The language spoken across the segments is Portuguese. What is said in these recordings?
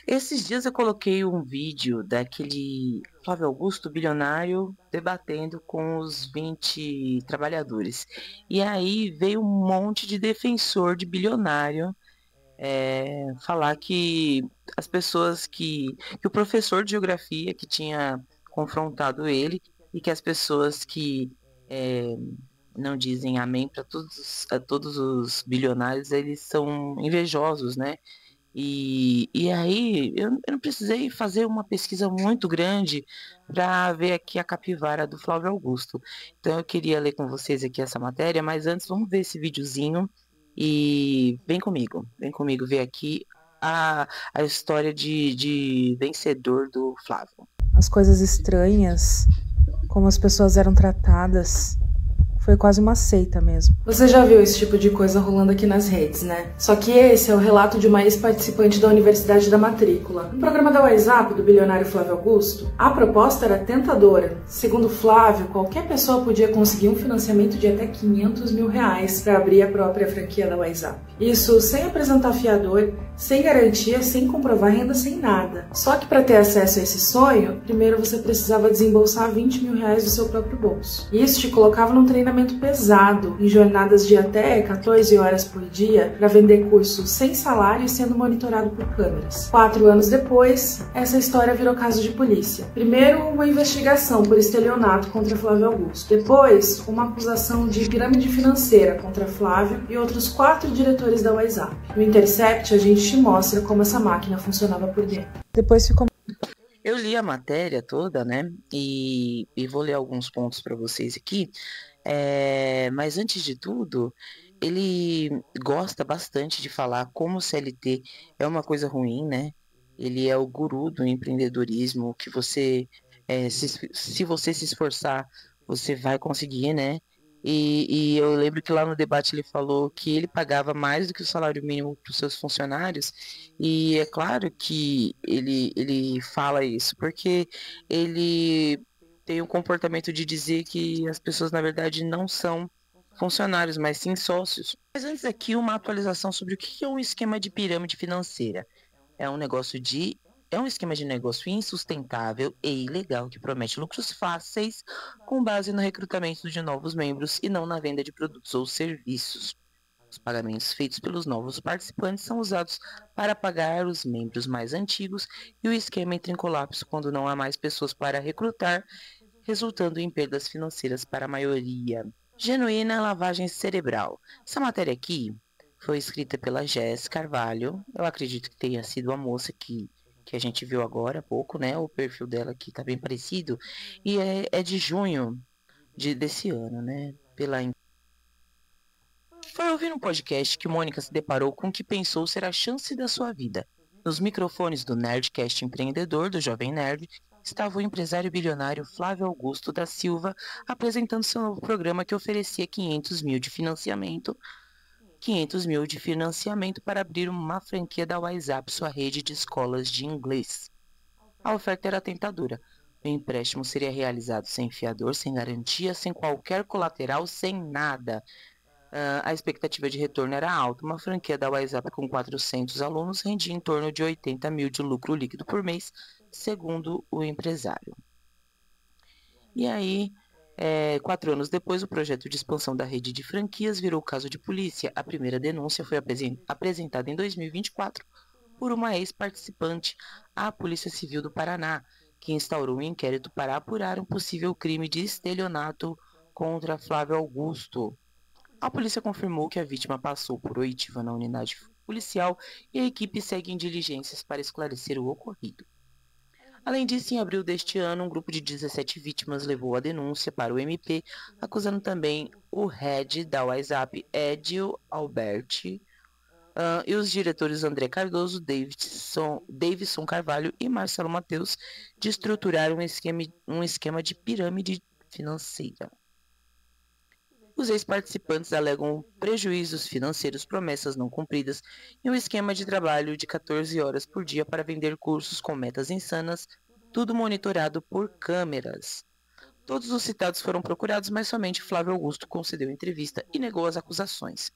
Esses dias eu coloquei um vídeo daquele Flávio Augusto, bilionário, debatendo com os 20 trabalhadores. E aí veio um monte de defensor de bilionário falar que as pessoas que o professor de geografia que tinha confrontado ele e que as pessoas que é, não dizem amém para todos os bilionários, eles são invejosos, né? E aí eu não precisei fazer uma pesquisa muito grande para ver aqui a capivara do Flávio Augusto. Então eu queria ler com vocês aqui essa matéria, mas antes vamos ver esse videozinho e vem comigo ver aqui a história de vencedor do Flávio. As coisas estranhas, como as pessoas eram tratadas. Foi quase uma seita mesmo. Você já viu esse tipo de coisa rolando aqui nas redes, né? Só que esse é o relato de uma ex-participante da Universidade da Matrícula. No programa da WhatsApp do bilionário Flávio Augusto, a proposta era tentadora. Segundo Flávio, qualquer pessoa podia conseguir um financiamento de até 500 mil reais para abrir a própria franquia da WhatsApp. Isso sem apresentar fiador, sem garantia, sem comprovar renda, sem nada. Só que para ter acesso a esse sonho, primeiro você precisava desembolsar 20 mil reais do seu próprio bolso. E isso te colocava num treinamento pesado, em jornadas de até 14 horas por dia, para vender cursos sem salário e sendo monitorado por câmeras. 4 anos depois, essa história virou caso de polícia. Primeiro, uma investigação por estelionato contra Flávio Augusto. Depois, uma acusação de pirâmide financeira contra Flávio e outros 4 diretores da WhatsApp. No Intercept, a gente te mostra como essa máquina funcionava por dentro. Depois ficou. Eu li a matéria toda, né? E vou ler alguns pontos para vocês aqui. Mas antes de tudo, ele gosta bastante de falar como o CLT é uma coisa ruim, né? Ele é o guru do empreendedorismo, que você, se você se esforçar, você vai conseguir, né? E eu lembro que lá no debate ele falou que ele pagava mais do que o salário mínimo para os seus funcionários, e é claro que ele fala isso, porque ele tem o comportamento de dizer que as pessoas, na verdade, não são funcionários, mas sim sócios. Mas antes aqui, uma atualização sobre o que é um esquema de pirâmide financeira. É um negócio de. É um esquema de negócio insustentável e ilegal que promete lucros fáceis com base no recrutamento de novos membros e não na venda de produtos ou serviços. Os pagamentos feitos pelos novos participantes são usados para pagar os membros mais antigos e o esquema entra em colapso quando não há mais pessoas para recrutar, resultando em perdas financeiras para a maioria. Genuína lavagem cerebral. Essa matéria aqui foi escrita pela Jess Carvalho. Eu acredito que tenha sido a moça que a gente viu agora há pouco, né? O perfil dela aqui tá bem parecido. E é de junho desse ano, né? Foi ouvindo um podcast que Mônica se deparou com o que pensou ser a chance da sua vida. Nos microfones do Nerdcast Empreendedor do Jovem Nerd estava o empresário bilionário Flávio Augusto da Silva apresentando seu novo programa que oferecia 500 mil de financiamento para abrir uma franquia da WhatsApp, sua rede de escolas de inglês. A oferta era tentadora. O empréstimo seria realizado sem fiador, sem garantia, sem qualquer colateral, sem nada. A expectativa de retorno era alta. Uma franquia da WhatsApp com 400 alunos rendia em torno de 80 mil de lucro líquido por mês, segundo o empresário. E aí, 4 anos depois, o projeto de expansão da rede de franquias virou caso de polícia. A primeira denúncia foi apresentada em 2024 por uma ex-participante à Polícia Civil do Paraná, que instaurou um inquérito para apurar um possível crime de estelionato contra Flávio Augusto. A polícia confirmou que a vítima passou por oitiva na unidade policial e a equipe segue em diligências para esclarecer o ocorrido. Além disso, em abril deste ano, um grupo de 17 vítimas levou a denúncia para o MP, acusando também o head da WhatsApp, Edil Alberti, e os diretores André Cardoso, Davidson Carvalho e Marcelo Mateus de estruturar um esquema de pirâmide financeira. Os ex-participantes alegam prejuízos financeiros, promessas não cumpridas e um esquema de trabalho de 14 horas por dia para vender cursos com metas insanas, tudo monitorado por câmeras. Todos os citados foram procurados, mas somente Flávio Augusto concedeu entrevista e negou as acusações.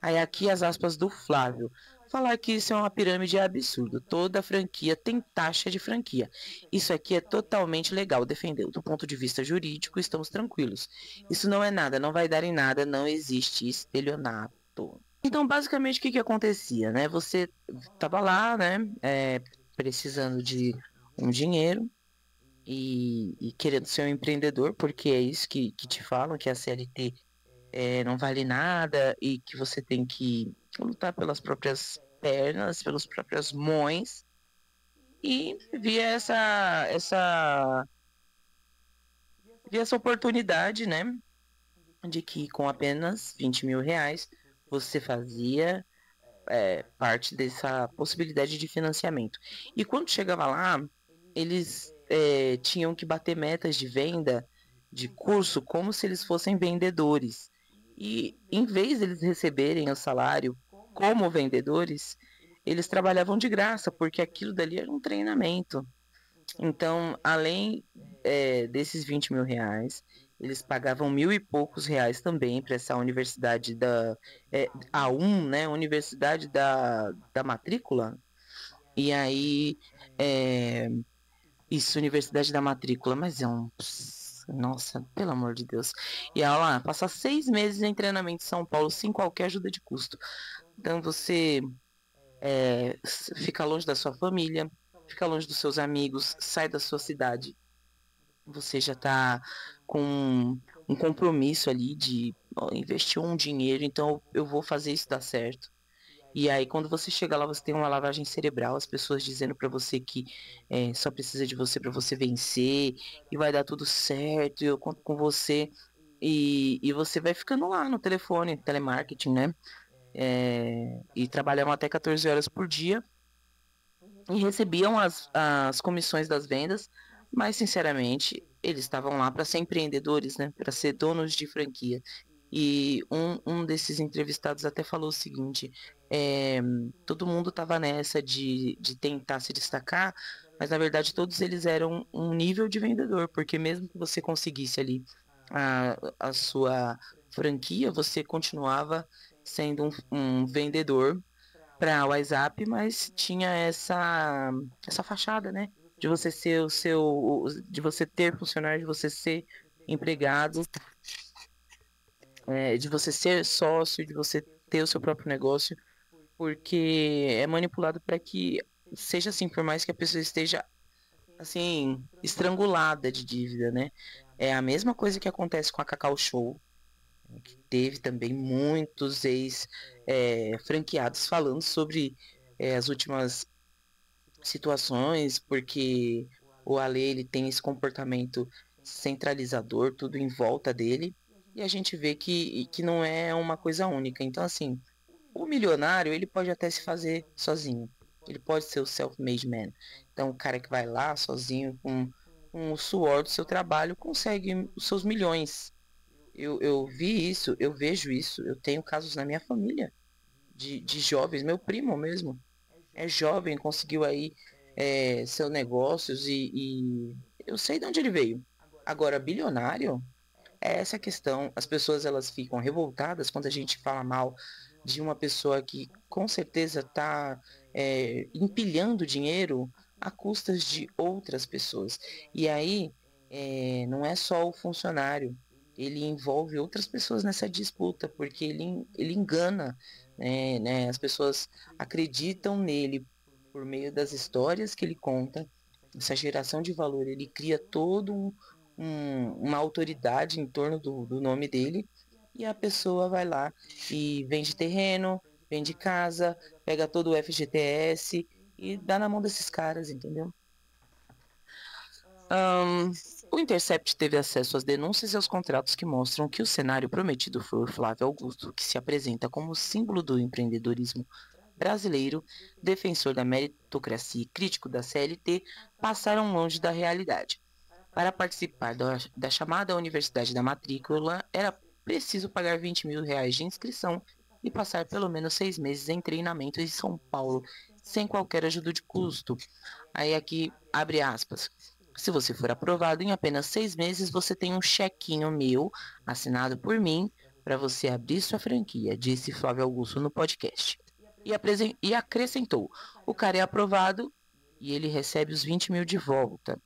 Aí aqui as aspas do Flávio. Falar que isso é uma pirâmide é absurdo. Toda franquia tem taxa de franquia. Isso aqui é totalmente legal, defendeu. Do ponto de vista jurídico, estamos tranquilos. Isso não é nada, não vai dar em nada, não existe estelionato. Então, basicamente, o que que acontecia, né? Você tava lá, né, precisando de um dinheiro e querendo ser um empreendedor, porque é isso que te falam, que a CLT não vale nada e que você tem que lutar pelas próprias pernas, pelas próprias mãos. E vi essa oportunidade, né, de que com apenas 20 mil reais você fazia parte dessa possibilidade de financiamento. E quando chegava lá, eles tinham que bater metas de venda de curso como se eles fossem vendedores. E em vez de eles receberem o salário como vendedores, eles trabalhavam de graça, porque aquilo dali era um treinamento. Então, além desses 20 mil reais, eles pagavam mil e poucos reais também para essa universidade A1, né? Universidade da matrícula. E aí, é, isso, Universidade da Matrícula, mas é um. Nossa, pelo amor de Deus. E ela lá, passa 6 meses em treinamento em São Paulo sem qualquer ajuda de custo. Então você fica longe da sua família, fica longe dos seus amigos, sai da sua cidade. Você já está com um compromisso ali de investir um dinheiro, então eu vou fazer isso dar certo. E aí, quando você chega lá, você tem uma lavagem cerebral, as pessoas dizendo pra você que só precisa de você pra você vencer, e vai dar tudo certo, e eu conto com você. E você vai ficando lá no telefone, telemarketing, né? E trabalhavam até 14 horas por dia e recebiam as comissões das vendas, mas sinceramente, eles estavam lá para ser empreendedores, né? Para ser donos de franquia. E um desses entrevistados até falou o seguinte: é, todo mundo estava nessa de tentar se destacar, mas na verdade todos eles eram um nível de vendedor, porque mesmo que você conseguisse ali a sua franquia, você continuava sendo um vendedor para o WhatsApp, mas tinha essa fachada, né? De você ser de você ter funcionário, de você ser empregado, de você ser sócio, de você ter o seu próprio negócio, porque é manipulado para que seja assim, por mais que a pessoa esteja assim estrangulada de dívida, né? É a mesma coisa que acontece com a Cacau Show, que teve também muitos ex-franqueados falando sobre as últimas situações, porque o Ale ele tem esse comportamento centralizador, tudo em volta dele, e a gente vê que não é uma coisa única. Então, assim, o milionário, ele pode até se fazer sozinho. Ele pode ser o self-made man. Então, o cara que vai lá sozinho, com o suor do seu trabalho, consegue os seus milhões. Eu vi isso, eu vejo isso, eu tenho casos na minha família de jovens, meu primo mesmo é jovem, conseguiu aí seus negócios e eu sei de onde ele veio. Agora, bilionário, é essa a questão. As pessoas elas ficam revoltadas quando a gente fala mal de uma pessoa que com certeza está empilhando dinheiro a custas de outras pessoas. E aí não é só o funcionário, ele envolve outras pessoas nessa disputa, porque ele engana, né? As pessoas acreditam nele por meio das histórias que ele conta, essa geração de valor, ele cria todo uma autoridade em torno do nome dele, e a pessoa vai lá e vende terreno, vende casa, pega todo o FGTS e dá na mão desses caras, entendeu? Ahn, o Intercept teve acesso às denúncias e aos contratos que mostram que o cenário prometido por Flávio Augusto, que se apresenta como símbolo do empreendedorismo brasileiro, defensor da meritocracia e crítico da CLT, passaram longe da realidade. Para participar da chamada Universidade da Matrícula, era preciso pagar 20 mil reais de inscrição e passar pelo menos 6 meses em treinamento em São Paulo, sem qualquer ajuda de custo. Aí aqui, abre aspas. Se você for aprovado, em apenas 6 meses você tem um chequinho meu, assinado por mim, para você abrir sua franquia, disse Flávio Augusto no podcast. e acrescentou: o cara é aprovado e ele recebe os 20 mil de volta.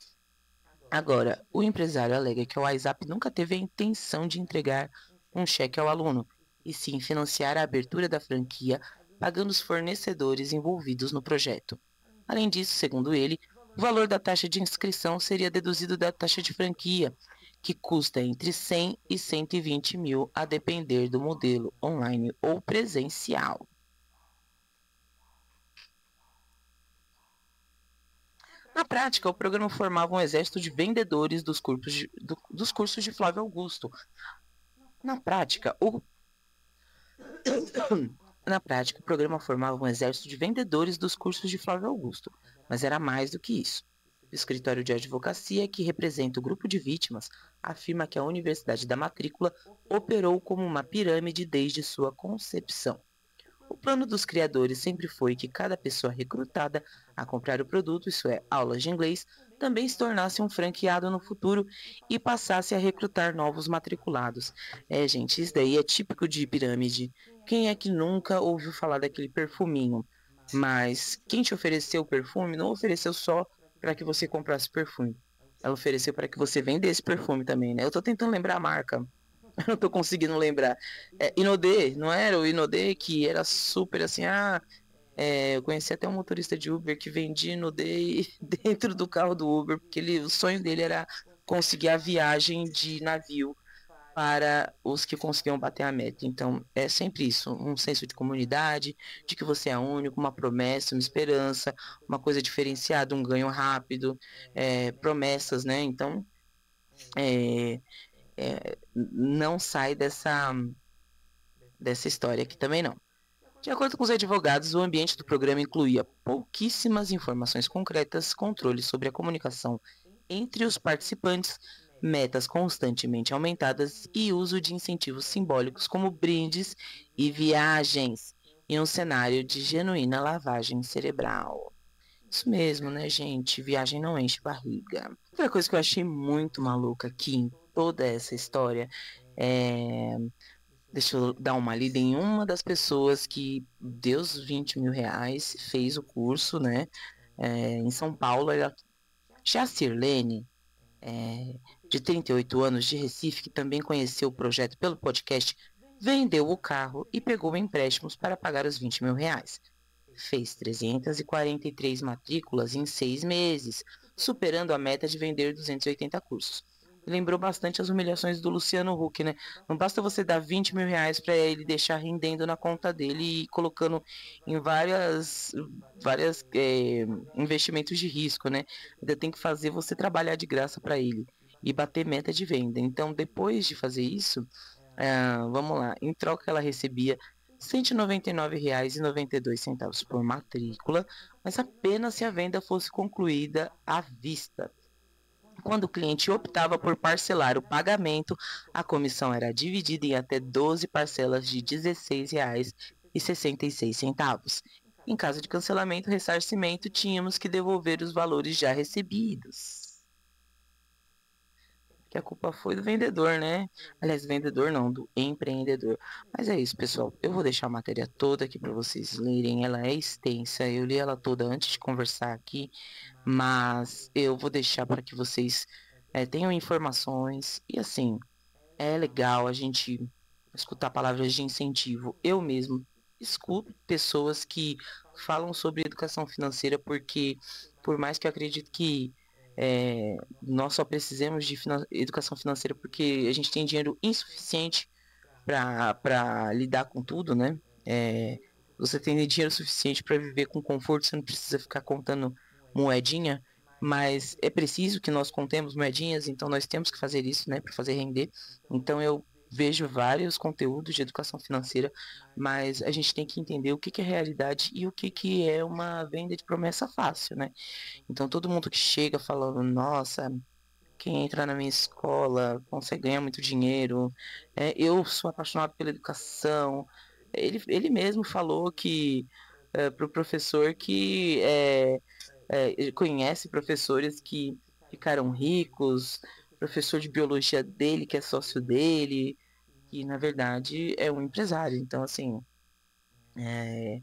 Agora, o empresário alega que o WhatsApp nunca teve a intenção de entregar um cheque ao aluno, e sim financiar a abertura da franquia, pagando os fornecedores envolvidos no projeto. Além disso, segundo ele, o valor da taxa de inscrição seria deduzido da taxa de franquia, que custa entre 100 e 120 mil, a depender do modelo online ou presencial. Na prática, o programa formava um exército de vendedores dos cursos de Flávio Augusto. Na prática, Na prática, o programa formava um exército de vendedores dos cursos de Flávio Augusto, mas era mais do que isso. O escritório de advocacia, que representa o grupo de vítimas, afirma que a Universidade da Matrícula operou como uma pirâmide desde sua concepção. O plano dos criadores sempre foi que cada pessoa recrutada a comprar o produto, isso é, aulas de inglês, também se tornasse um franqueado no futuro e passasse a recrutar novos matriculados. Gente, isso daí é típico de pirâmide. Quem é que nunca ouviu falar daquele perfuminho? Mas quem te ofereceu o perfume não ofereceu só para que você comprasse perfume. Ela ofereceu para que você vendesse perfume também, né? Eu tô tentando lembrar a marca. Eu não tô conseguindo lembrar. Inodê, não era o Inodê que era super assim, eu conheci até um motorista de Uber que vendia Inodê dentro do carro do Uber, porque o sonho dele era conseguir a viagem de navio para os que conseguiam bater a meta. Então, é sempre isso, um senso de comunidade, de que você é único, uma promessa, uma esperança, uma coisa diferenciada, um ganho rápido, promessas, né? Então, é, não sai dessa história aqui também não. De acordo com os advogados, o ambiente do programa incluía pouquíssimas informações concretas, controle sobre a comunicação entre os participantes, metas constantemente aumentadas e uso de incentivos simbólicos como brindes e viagens, em um cenário de genuína lavagem cerebral. Isso mesmo, né, gente? Viagem não enche barriga. Outra coisa que eu achei muito maluca aqui em toda essa história é. Deixa eu dar uma lida em uma das pessoas que deu os 20 mil reais, fez o curso, né? Em São Paulo, ela. Jacirlene, de 38 anos, de Recife, que também conheceu o projeto pelo podcast, vendeu o carro e pegou empréstimos para pagar os 20 mil reais. Fez 343 matrículas em 6 meses, superando a meta de vender 280 cursos. Lembrou bastante as humilhações do Luciano Huck, né? Não basta você dar 20 mil reais para ele deixar rendendo na conta dele e colocando em várias investimentos de risco, né? Ainda tem que fazer você trabalhar de graça para ele e bater meta de venda. Então, depois de fazer isso, vamos lá, em troca ela recebia R$ 199,92 por matrícula, mas apenas se a venda fosse concluída à vista. Quando o cliente optava por parcelar o pagamento, a comissão era dividida em até 12 parcelas de R$ 16,66. Em caso de cancelamento, ressarcimento, tínhamos que devolver os valores já recebidos. Que a culpa foi do vendedor, né? Aliás, vendedor não, do empreendedor. Mas é isso, pessoal. Eu vou deixar a matéria toda aqui para vocês lerem. Ela é extensa, eu li ela toda antes de conversar aqui, mas eu vou deixar para que vocês tenham informações. E assim, é legal a gente escutar palavras de incentivo. Eu mesmo escuto pessoas que falam sobre educação financeira porque, por mais que eu acredite que nós só precisamos de educação financeira porque a gente tem dinheiro insuficiente para lidar com tudo, né? Você tem dinheiro suficiente para viver com conforto, você não precisa ficar contando moedinha, mas é preciso que nós contemos moedinhas, então nós temos que fazer isso, né, para fazer render. Então eu vejo vários conteúdos de educação financeira, mas a gente tem que entender o que que é realidade e o que que é uma venda de promessa fácil, né? Então todo mundo que chega falando, nossa, quem entra na minha escola consegue ganhar muito dinheiro, eu sou apaixonado pela educação. Ele mesmo falou que para o professor que ele conhece professores que ficaram ricos, professor de biologia dele, que é sócio dele, que na verdade é um empresário. Então, assim, é,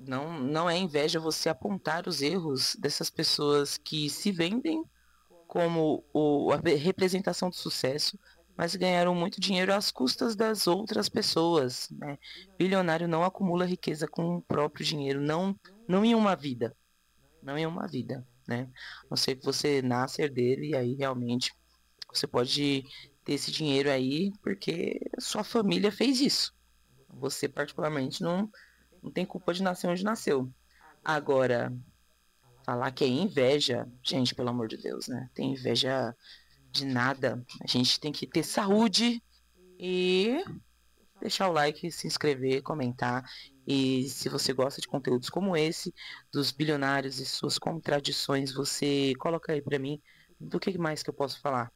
Não é inveja você apontar os erros dessas pessoas que se vendem como a representação do sucesso, mas ganharam muito dinheiro às custas das outras pessoas, né? Bilionário não acumula riqueza com o próprio dinheiro, não em uma vida, não em uma vida, né? A não ser que você nasça herdeiro e aí realmente você pode ter esse dinheiro aí porque sua família fez isso. Você particularmente não tem culpa de nascer onde nasceu. Agora, falar que é inveja, gente, pelo amor de Deus, né? Tem inveja de nada. A gente tem que ter saúde e deixar o like, se inscrever, comentar. E se você gosta de conteúdos como esse, dos bilionários e suas contradições, você coloca aí pra mim do que mais que eu posso falar.